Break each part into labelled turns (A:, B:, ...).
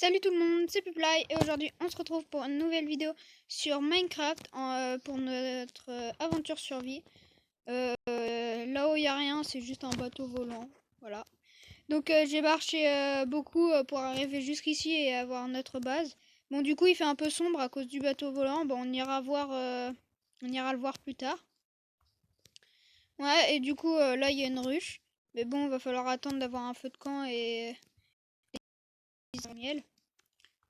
A: Salut tout le monde, c'est Puply et aujourd'hui on se retrouve pour une nouvelle vidéo sur Minecraft pour notre aventure survie. Là où il n'y a rien, c'est juste un bateau volant. Voilà. Donc j'ai marché beaucoup pour arriver jusqu'ici et avoir notre base. Bon, du coup il fait un peu sombre à cause du bateau volant. Bon, on ira le voir plus tard. Ouais, et du coup là il y a une ruche. Mais bon, il va falloir attendre d'avoir un feu de camp et des miel.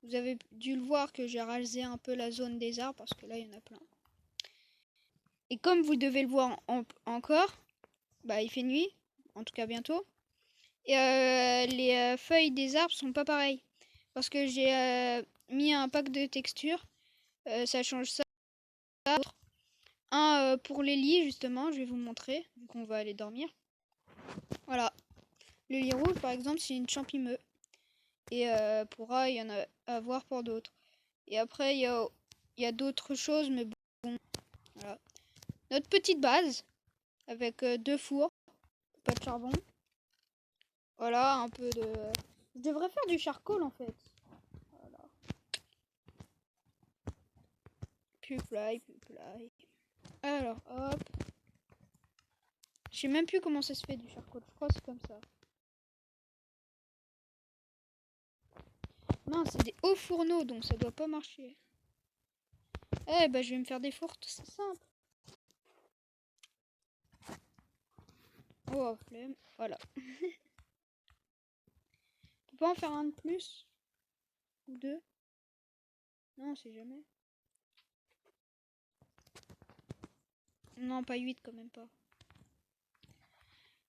A: Vous avez dû le voir que j'ai rasé un peu la zone des arbres parce que là il y en a plein. Et comme vous devez le voir encore, bah il fait nuit, en tout cas bientôt. Et les feuilles des arbres sont pas pareilles. Parce que j'ai mis un pack de textures. Ça change ça. Un pour les lits justement, je vais vous montrer, vu qu'on va aller dormir. Voilà. Le lit rouge par exemple c'est une champimeux. Et pourra il y en a à voir pour d'autres. Et après il y a d'autres choses, mais bon, voilà. Notre petite base, avec 2 fours, pas de charbon. Voilà, un peu de... Je devrais faire du charcoal en fait. Voilà. Puply. Alors, hop. Je sais même plus comment ça se fait du charcoal, je crois que c'est comme ça. Non, c'est des hauts fourneaux, donc ça doit pas marcher. Eh bah je vais me faire des fours, c'est simple. Oh, flemme. Voilà. Tu peux en faire un de plus? Ou deux? Non, on sait jamais. Non, pas 8 quand même pas.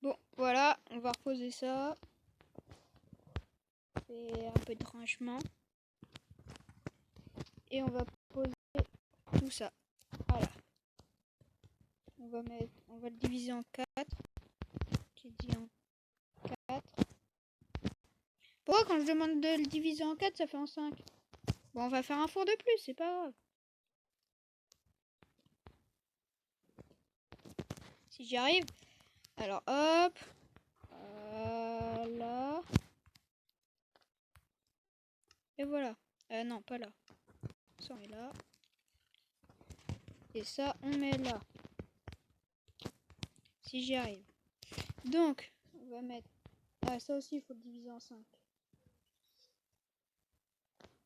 A: Bon, voilà, on va reposer ça. Et un peu de rangement. Et on va poser tout ça. Voilà. On va le diviser en 4. J'ai dit en 4. Pourquoi quand je demande de le diviser en 4, ça fait en 5? Bon, on va faire un four de plus, c'est pas grave. Si j'y arrive. Alors, hop. Là. Et voilà. Non, pas là. Ça, on met là. Et ça, on met là. Si j'y arrive. Donc, on va mettre... Ah, ça aussi, il faut le diviser en 5.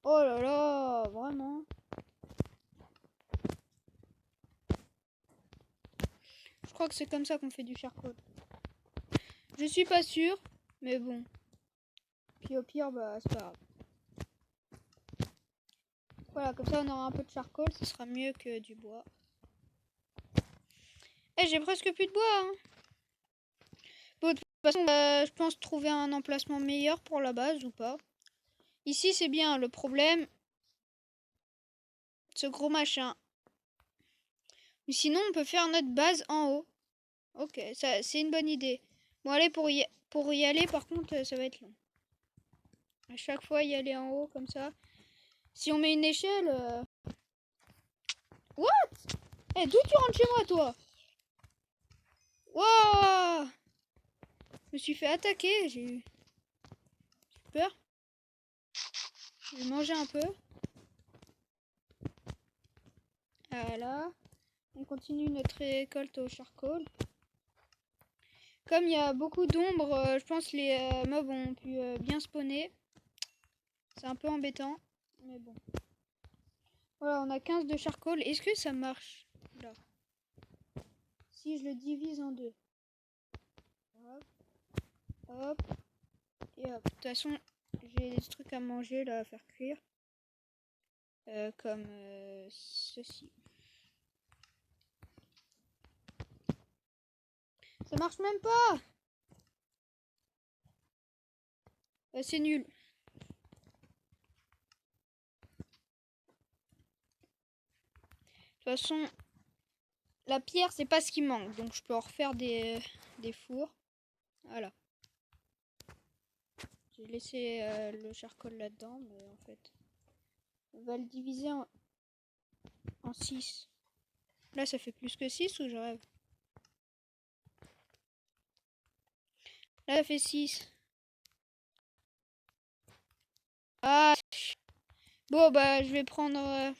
A: Oh là là, vraiment. Je crois que c'est comme ça qu'on fait du charcoal. Je suis pas sûre, mais bon. Puis au pire, bah, c'est pas grave. Voilà, comme ça on aura un peu de charcoal, ce sera mieux que du bois. Eh, j'ai presque plus de bois, hein. Bon, de toute façon, je pense trouver un emplacement meilleur pour la base ou pas. Ici, c'est bien. Le problème, ce gros machin. Mais sinon, on peut faire notre base en haut. Ok, ça, c'est une bonne idée. Bon, allez, pour y aller, par contre, ça va être long. À chaque fois, y aller en haut, comme ça. Si on met une échelle... What? Eh, d'où tu rentres chez moi, toi? Wouah! Je me suis fait attaquer, j'ai eu peur. Je vais manger un peu. Voilà. On continue notre récolte au charcoal. Comme il y a beaucoup d'ombre, je pense que les mobs ont pu bien spawner. C'est un peu embêtant, mais bon. Voilà, on a 15 de charcoal. Est-ce que ça marche là? Si je le divise en deux. Hop, hop, et hop. De toute façon, j'ai des trucs à manger là, à faire cuire. Comme ceci. Ça marche même pas! C'est nul. De toute façon, la pierre, c'est pas ce qui manque. Donc, je peux en refaire des fours. Voilà. J'ai laissé le charcoal là-dedans, mais en fait, on va le diviser en 6. Là, ça fait plus que 6 ou je rêve? Là, ça fait 6. Ah, Bon, bah, je vais prendre...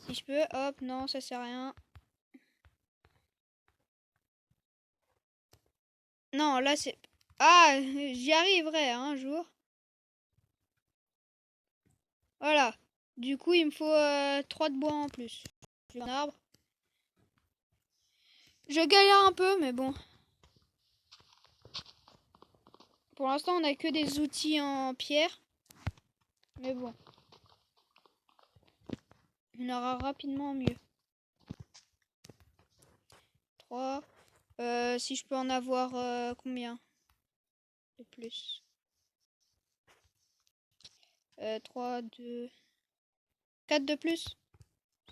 A: si je peux, hop, non, ça sert à rien. Non, là, c'est... Ah, j'y arriverai, hein, un jour. Voilà. Du coup, il me faut 3 de bois en plus. J'ai un arbre. Je galère un peu, mais bon. Pour l'instant, on n'a que des outils en pierre. Mais bon. On aura rapidement mieux. 3. Si je peux en avoir combien de plus 3, 2... 4 de plus.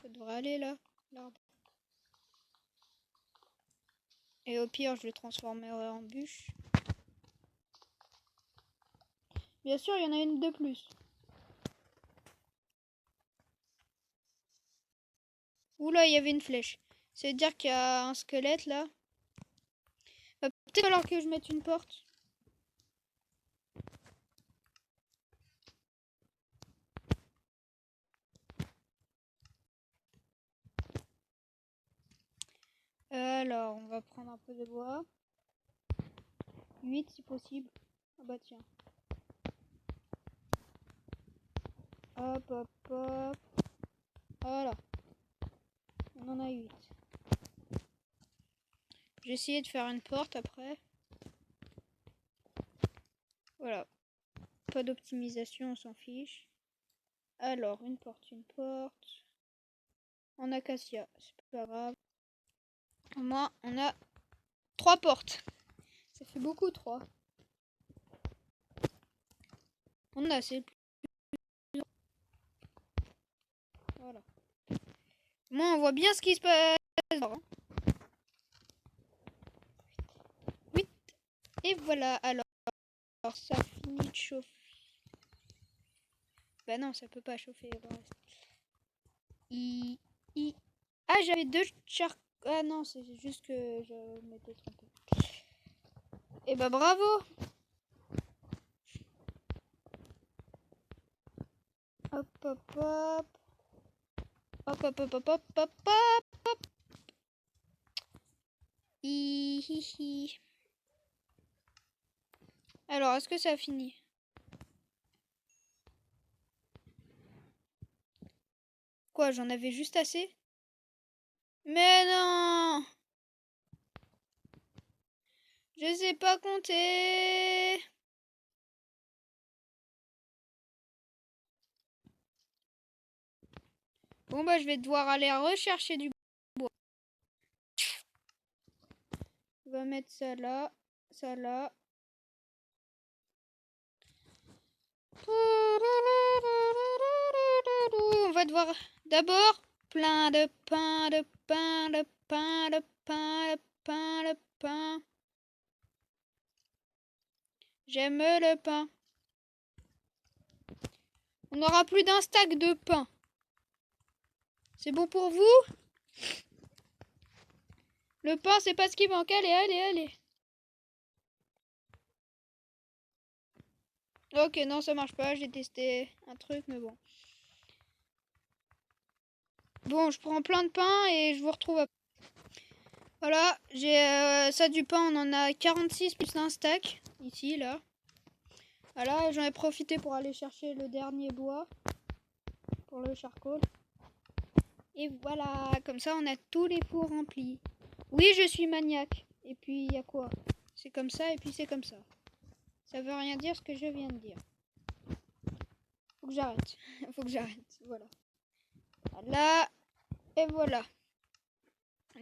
A: Ça devrait aller là, l'arbre. Et au pire, je le transformerai en bûche. Bien sûr, il y en a une de plus. Oula, il y avait une flèche. Ça veut dire qu'il y a un squelette là. Va peut-être falloir que je mette une porte. Alors, on va prendre un peu de bois. 8 si possible. Ah bah tiens. Hop, hop, hop. Voilà. On en a 8. J'ai essayé de faire une porte après. Voilà. Pas d'optimisation, on s'en fiche. Alors, une porte, une porte. En acacia, c'est pas grave. Au moins, on a 3 portes. Ça fait beaucoup, 3. On a assez. Voilà. Moi, on voit bien ce qui se passe. 8. Et voilà. Alors, ça finit de chauffer. Bah non, ça peut pas chauffer le reste. Ah, j'avais 2 char... Ah non, c'est juste que je m'étais trompé. Et bah bravo. Hop, hop, hop. Hop, hop, hop, hop, hop, hop, hop, hop. Hihihi. Alors, est-ce que ça a fini? Quoi, j'en avais juste assez? Mais non! Je sais pas compter! Bon bah je vais devoir aller rechercher du bois. On va mettre ça là, ça là. On va devoir d'abord plein de pain, de pain, de pain, de pain, de pain, de pain. J'aime le pain. On aura plus d'un stack de pain. C'est bon pour vous? Le pain, c'est pas ce qui manque. Allez, allez, allez. Ok, non, ça marche pas. J'ai testé un truc, mais bon. Bon, je prends plein de pain et je vous retrouve après. Voilà, j'ai ça du pain, on en a 46 plus un stack, ici, là. Voilà, j'en ai profité pour aller chercher le dernier bois pour le charcoal. Et voilà, comme ça on a tous les fours remplis. Oui, je suis maniaque. Et puis, il y a quoi? C'est comme ça et puis c'est comme ça. Ça veut rien dire ce que je viens de dire. Faut que j'arrête. Faut que j'arrête, voilà. Là, et voilà.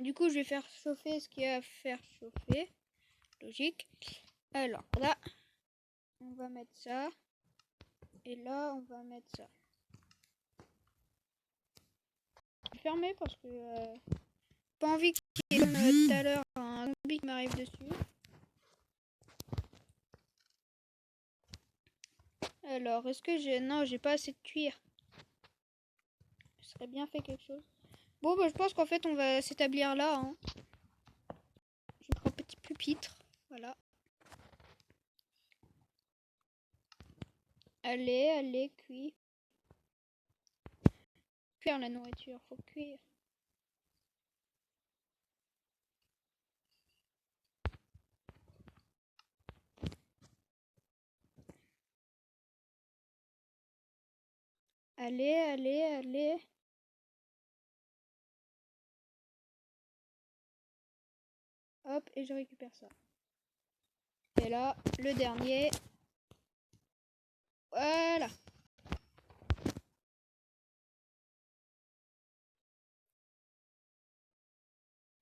A: Du coup, je vais faire chauffer ce qu'il y a à faire chauffer. Logique. Alors, là, on va mettre ça. Et là, on va mettre ça. Je vais fermer parce que pas envie qu'il y ait comme tout à l'heure un zombie qui m'arrive dessus. Alors, est-ce que j'ai... Non, j'ai pas assez de cuir. Je serais bien fait quelque chose. Bon, bah, je pense qu'en fait, on va s'établir là. Hein. Je prends un petit pupitre. Voilà. Allez, cuire. Cuire la nourriture, faut cuire. Allez. Hop, et je récupère ça. Et là, le dernier. Voilà.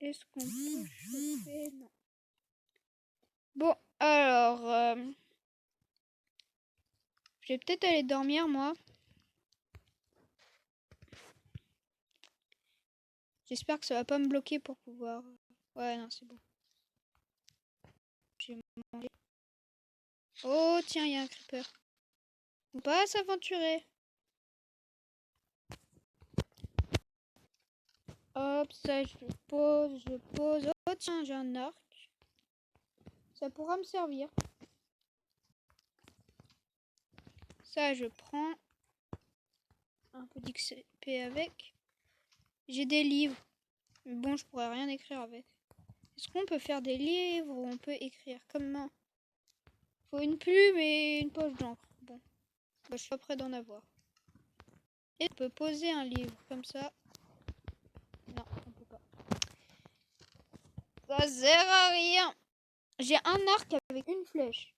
A: Est-ce qu'on peut chauffer? Non. Bon, alors... je vais peut-être aller dormir, moi. J'espère que ça va pas me bloquer pour pouvoir... Ouais, non, c'est bon. J'ai mangé. Oh, tiens, il y a un creeper. On va s'aventurer. Hop, ça, je pose. Oh, tiens, j'ai un arc. Ça pourra me servir. Ça, je prends un peu d'XP avec. J'ai des livres. Mais bon, je pourrais rien écrire avec. Est-ce qu'on peut faire des livres où on peut écrire? Comment? Faut une plume et une poche d'encre. Bon, bah, je suis pas près d'en avoir. Et on peut poser un livre comme ça. Non, on peut pas. Ça sert à rien. J'ai un arc avec une flèche.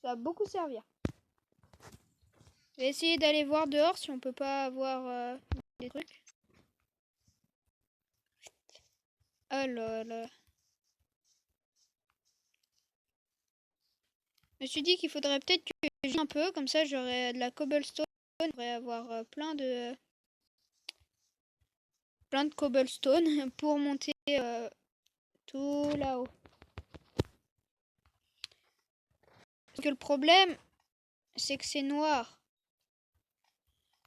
A: Ça va beaucoup servir. Je vais essayer d'aller voir dehors si on peut pas avoir des trucs. Alors, je me suis dit qu'il faudrait peut-être que je joue un peu, comme ça j'aurai de la cobblestone. Je pourrais avoir plein de cobblestone pour monter tout là-haut. Parce que le problème, c'est que c'est noir.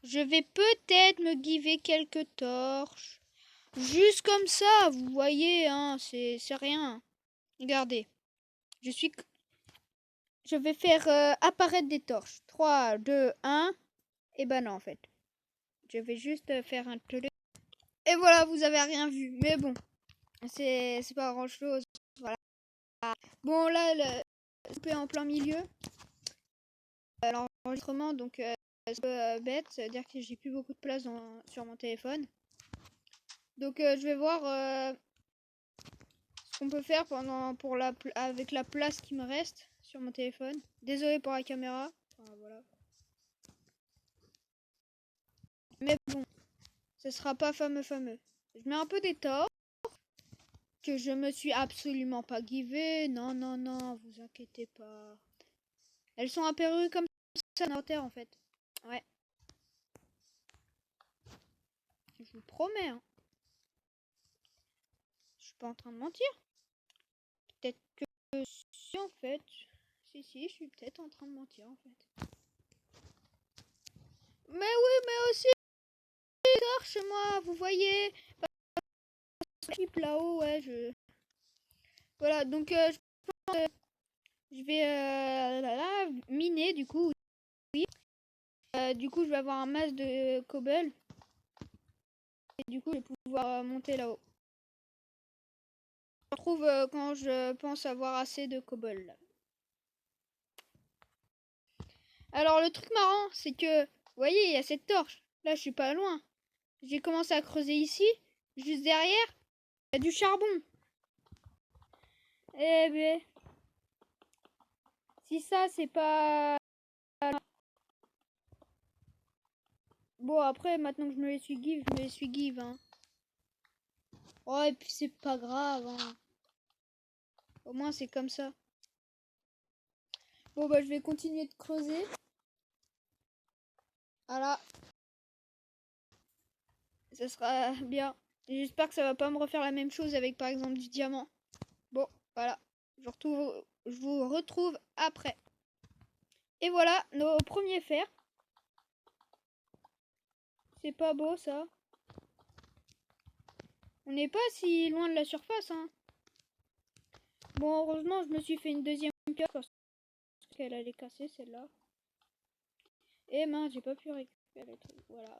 A: Je vais peut-être me giver quelques torches. Juste comme ça, vous voyez, hein, c'est rien. Regardez. Je vais faire apparaître des torches. 3, 2, 1. Et ben non, en fait. Je vais juste faire un truc. Et voilà, vous avez rien vu. Mais bon, c'est pas grand chose. Voilà. Bon, là, le coupé en plein milieu. L'enregistrement, donc c'est un peu bête. Ça veut dire que j'ai plus beaucoup de place sur mon téléphone. Donc je vais voir ce qu'on peut faire avec la place qui me reste sur mon téléphone. Désolé pour la caméra. Enfin, voilà. Mais bon, ce sera pas fameux. Je mets un peu des torches que je me suis absolument pas givé. Non, vous inquiétez pas. Elles sont apparues comme ça dans terre en fait. Ouais. Je vous promets. Hein. Je suis pas en train de mentir. Peut-être que si en fait. Si, je suis peut-être en train de mentir en fait. Mais oui, mais aussi chez moi, vous voyez. Là-haut, ouais, voilà, donc je vais miner du coup. Oui. Du coup, je vais avoir un masse de cobble. Et du coup, je vais pouvoir monter là-haut. Je retrouve quand je pense avoir assez de cobble. Là. Alors, le truc marrant, c'est que, vous voyez, il y a cette torche. Là, je suis pas loin. J'ai commencé à creuser ici. Juste derrière, il y a du charbon. Eh ben, si ça, c'est pas... Bon, après, maintenant que je me les suis give, hein. Oh, et puis c'est pas grave, hein. Au moins, c'est comme ça. Bon, bah, je vais continuer de creuser. Voilà. Ça sera bien. J'espère que ça va pas me refaire la même chose avec, par exemple, du diamant. Bon, voilà. Je vous retrouve après. Et voilà, nos premiers fers. C'est pas beau, ça. On n'est pas si loin de la surface, hein. Bon, heureusement, je me suis fait une deuxième pioche parce qu'elle allait casser, celle-là. Et mince, j'ai pas pu récupérer le truc. Voilà.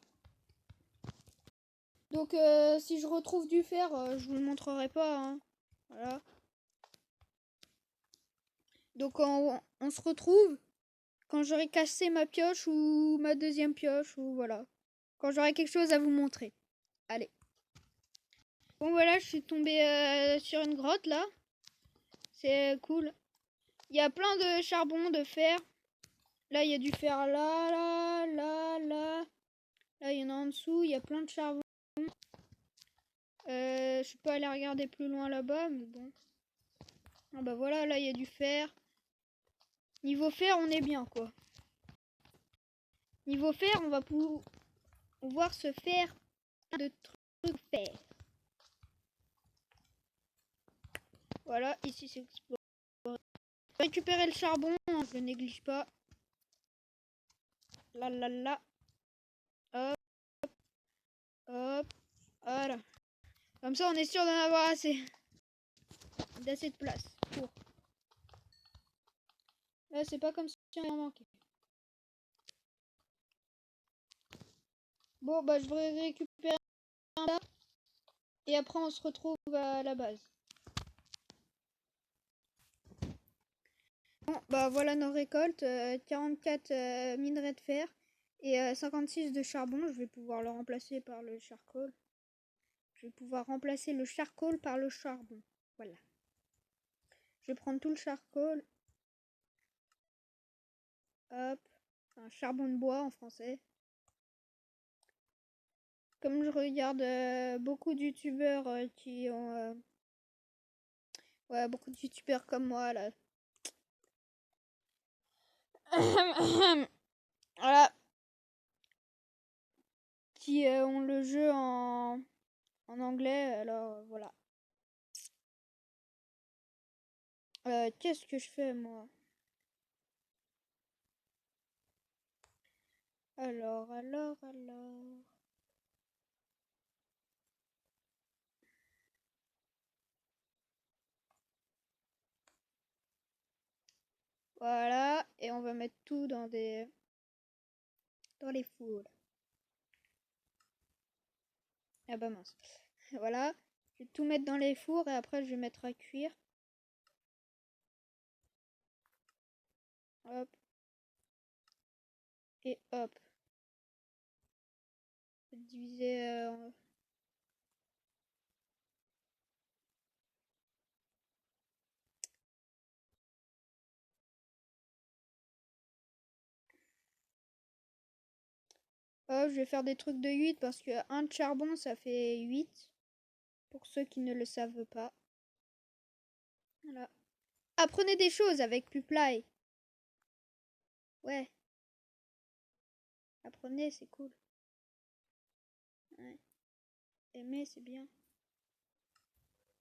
A: Donc si je retrouve du fer, je vous le montrerai pas. Hein. Voilà. Donc on se retrouve quand j'aurai cassé ma pioche ou ma deuxième pioche ou voilà. Quand j'aurai quelque chose à vous montrer. Allez. Bon voilà, je suis tombée sur une grotte là. C'est cool. Il y a plein de charbon, de fer. Là, il y a du fer là, là, là, là. Là, il y en a en dessous. Il y a plein de charbon. Je peux aller regarder plus loin là-bas, mais bon. Ah bah voilà, là, il y a du fer. Niveau fer, on est bien, quoi. Niveau fer, on va pouvoir se faire de trucs fer. Voilà, ici, c'est exploré. Récupérer le charbon, hein, je le néglige pas. Là, là, là. Hop, hop, voilà. Comme ça, on est sûr d'en avoir assez. D'assez de place pour. Là, c'est pas comme si on en manquait. Bon, bah, je vais récupérer un là. Et après, on se retrouve à la base. Bon, bah, voilà nos récoltes. 44 minerais de fer et 56 de charbon. Je vais pouvoir le remplacer par le charcoal. Je vais pouvoir remplacer le charcoal par le charbon. Voilà. Je vais prendre tout le charcoal. Hop. Enfin, charbon de bois en français. Comme je regarde beaucoup de youtubeurs qui ont... ouais, beaucoup de youtubeurs comme moi, là. Voilà. Qui ont le jeu en anglais, alors voilà. Qu'est-ce que je fais, moi? Alors... Voilà, et on va mettre tout dans les fours. Ah bah mince. Voilà, je vais tout mettre dans les fours et après je vais mettre à cuire. Hop. Et hop. Je vais diviser hop, je vais faire des trucs de 8 parce que un de charbon ça fait 8. Pour ceux qui ne le savent pas. Voilà. Apprenez des choses avec Puply. Ouais. Apprenez, c'est cool. Ouais. Aimer, c'est bien.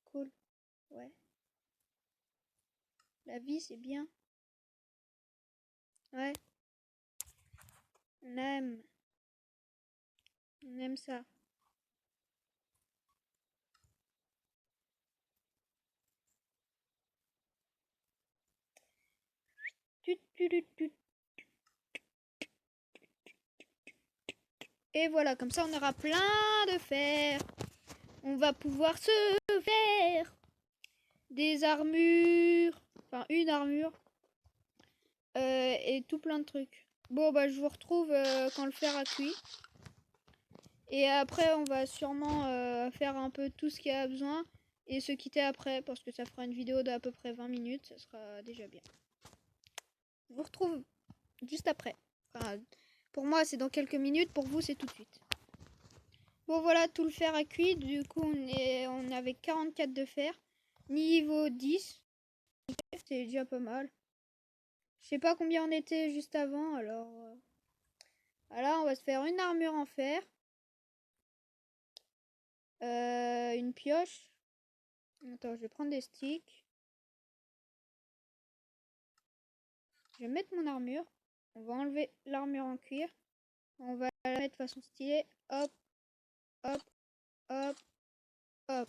A: Cool. Ouais. La vie, c'est bien. Ouais. On aime. On aime ça. Et voilà, comme ça on aura plein de fer. On va pouvoir se faire des armures. Enfin, une armure. Et tout plein de trucs. Bon, bah, je vous retrouve quand le fer a cuit. Et après, on va sûrement faire un peu tout ce qu'il y a besoin. Et se quitter après, parce que ça fera une vidéo d'à peu près 20 minutes. Ça sera déjà bien. Je vous retrouve juste après. Enfin, pour moi, c'est dans quelques minutes. Pour vous, c'est tout de suite. Bon, voilà, tout le fer a cuit. Du coup, on avait 44 de fer. Niveau 10. C'est déjà pas mal. Je sais pas combien on était juste avant, alors... voilà, on va se faire une armure en fer. Une pioche. Attends, je vais prendre des sticks. Je vais mettre mon armure. On va enlever l'armure en cuir. On va la mettre de façon stylée. Hop, hop, hop, hop.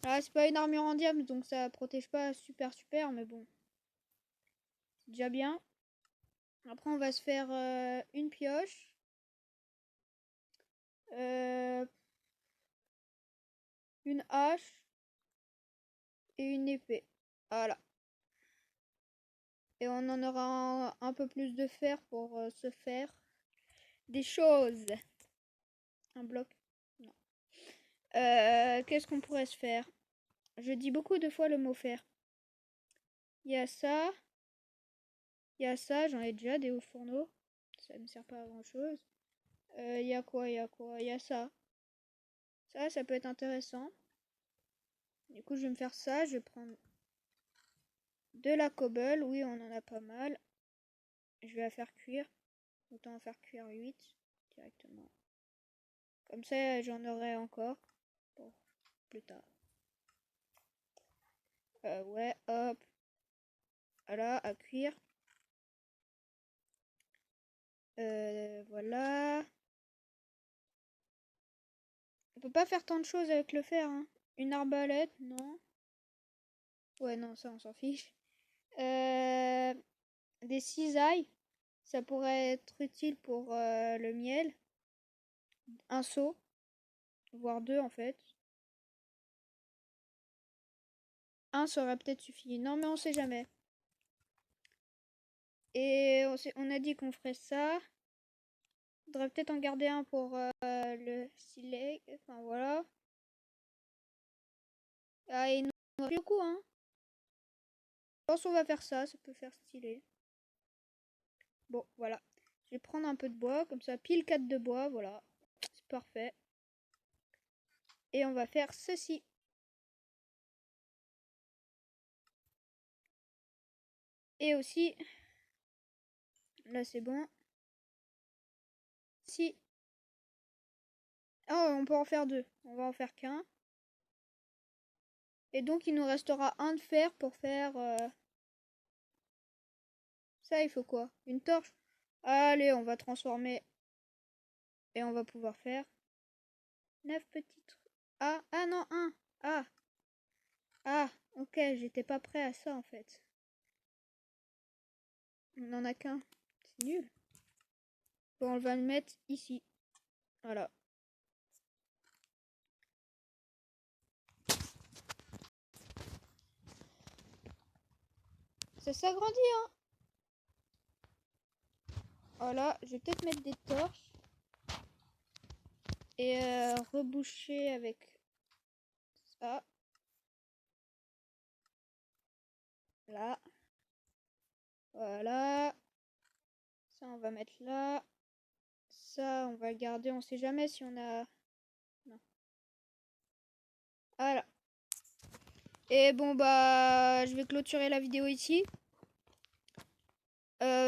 A: Là, c'est pas une armure en diable, donc ça protège pas super, mais bon. C'est déjà bien. Après, on va se faire une pioche. Une hache. Et une épée. Voilà. Et on en aura un peu plus de fer pour se faire des choses. Un bloc. Non. Qu'est-ce qu'on pourrait se faire? Je dis beaucoup de fois le mot fer. Il y a ça. Il y a ça, j'en ai déjà des hauts fourneaux. Ça ne sert pas à grand chose. Il y a quoi? Il y a ça. Ça peut être intéressant. Du coup, je vais me faire ça. Je vais prendre de la cobble. Oui, on en a pas mal. Je vais la faire cuire. Autant en faire cuire 8 directement. Comme ça, j'en aurai encore pour plus tard. Ouais, hop. Voilà, à cuire. Voilà. On peut pas faire tant de choses avec le fer, hein. Une arbalète, non. Ouais, non, ça, on s'en fiche. Des cisailles. Ça pourrait être utile pour le miel. Un seau. Voire deux, en fait. Un serait peut-être suffi. Non, mais on sait jamais. Et on a dit qu'on ferait ça. Faudrait peut-être en garder un pour le silex. Enfin, voilà. Ah, et nous, on a plus beaucoup, hein. Je pense qu'on va faire ça. Ça peut faire stylé. Bon, voilà. Je vais prendre un peu de bois. Comme ça, pile 4 de bois. Voilà. C'est parfait. Et on va faire ceci. Et aussi, là c'est bon. Si. Oh, on peut en faire deux. On va en faire qu'un. Et donc il nous restera un de fer pour faire... Ça, il faut quoi? Une torche? Allez, on va transformer. Et on va pouvoir faire 9 petits trucs. Ah, ah non, un. Ah, ah, ok, j'étais pas prêt à ça en fait. On en a qu'un. C'est nul. Bon, on va le mettre ici. Voilà. Ça s'agrandit, hein. Voilà, je vais peut-être mettre des torches. Et reboucher avec ça. Là. Voilà. Ça, on va mettre là. Ça, on va le garder. On sait jamais si on a... Non. Voilà. Et bon, bah, je vais clôturer la vidéo ici.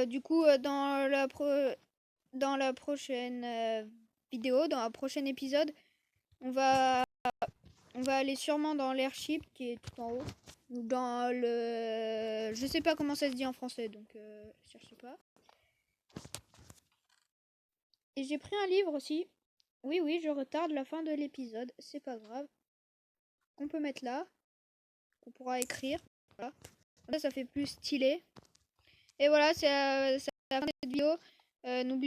A: Du coup, dans la prochaine vidéo, dans un prochain épisode, on va aller sûrement dans l'airship qui est tout en haut. Ou dans le... Je sais pas comment ça se dit en français, donc cherchez pas. Et j'ai pris un livre aussi. Oui, oui, je retarde la fin de l'épisode. C'est pas grave. Qu'on peut mettre là. Qu'on pourra écrire. Voilà. Ça fait plus stylé. Et voilà, c'est la fin de cette vidéo. N'oubliez